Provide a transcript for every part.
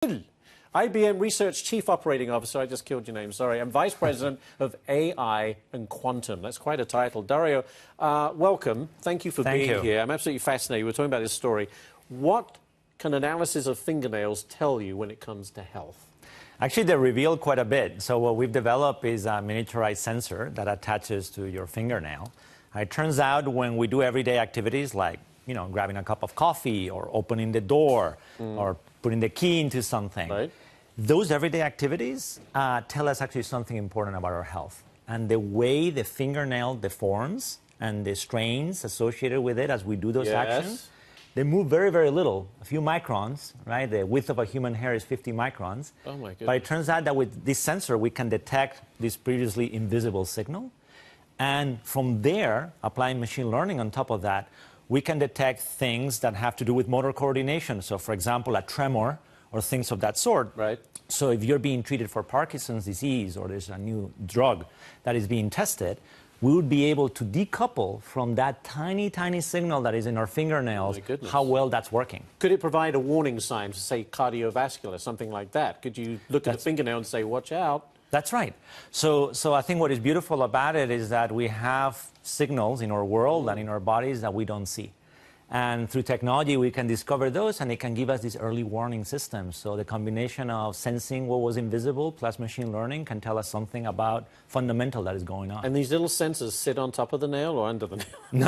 IBM Research Chief Operating Officer, I just killed your name, sorry, and Vice President of AI and Quantum. That's quite a title. Dario, welcome. Thank you for being here. I'm absolutely fascinated. We're talking about this story. What can analysis of fingernails tell you when it comes to health? Actually, they reveal quite a bit. So what we've developed is a miniaturized sensor that attaches to your fingernail. It turns out when we do everyday activities like, grabbing a cup of coffee or opening the door or putting the key into something, those everyday activities tell us actually something important about our health. And the way the fingernail deforms and the strains associated with it as we do those actions, they move very, very little, a few microns, right? The width of a human hair is 50 microns. Oh my goodness. But it turns out that with this sensor, we can detect this previously invisible signal. And from there, applying machine learning on top of that, we can detect things that have to do with motor coordination. So, for example, a tremor or things of that sort. Right. So if you're being treated for Parkinson's disease or there's a new drug that is being tested, we would be able to decouple from that tiny, tiny signal that is in our fingernails how well that's working. Could it provide a warning sign to, say, cardiovascular, something like that? Could you look at the fingernail and say, watch out? That's right. So I think what is beautiful about it is that we have signals in our world and in our bodies that we don't see. And through technology, we can discover those, and it can give us these early warning systems. So the combination of sensing what was invisible plus machine learning can tell us something about fundamental that is going on. And these little sensors sit on top of the nail or under the nail? No.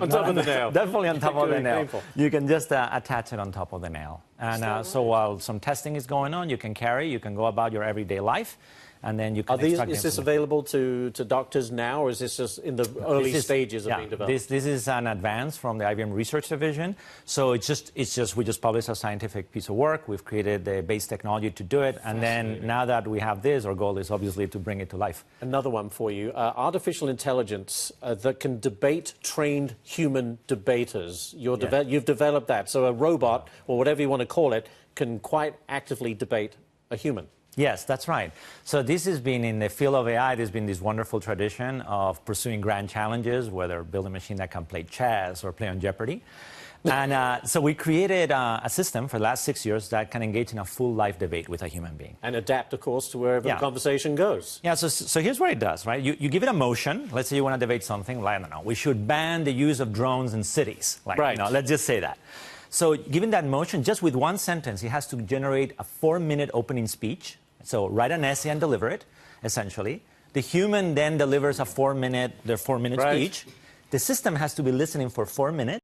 On top of the nail. Definitely on top of the nail. Painful. You can just attach it on top of the nail. And so while some testing is going on, you can go about your everyday life. And then you can Is this available to doctors now, or is this just in the early stages of being developed? This is an advance from the IBM Research Division. So we just published a scientific piece of work. We've created the base technology to do it. And then now that we have this, our goal is obviously to bring it to life. Another one for you. Artificial intelligence that can debate trained human debaters. You've developed that. So a robot, or whatever you want to call it, can quite actively debate a human. Yes, that's right. So this has been, in the field of AI, there's been this wonderful tradition of pursuing grand challenges, whether build a machine that can play chess or play on Jeopardy. And so we created a system for the last 6 years that can engage in a full life debate with a human being. And adapt, of course, to wherever the conversation goes. Yeah, so here's what it does, right? You give it a motion. Let's say you want to debate something, like, I don't know, we should ban the use of drones in cities. Like, let's just say that. So given that motion, just with one sentence, it has to generate a 4-minute opening speech. So write an essay and deliver it, essentially. The human then delivers a 4-minute speech. The system has to be listening for 4 minutes.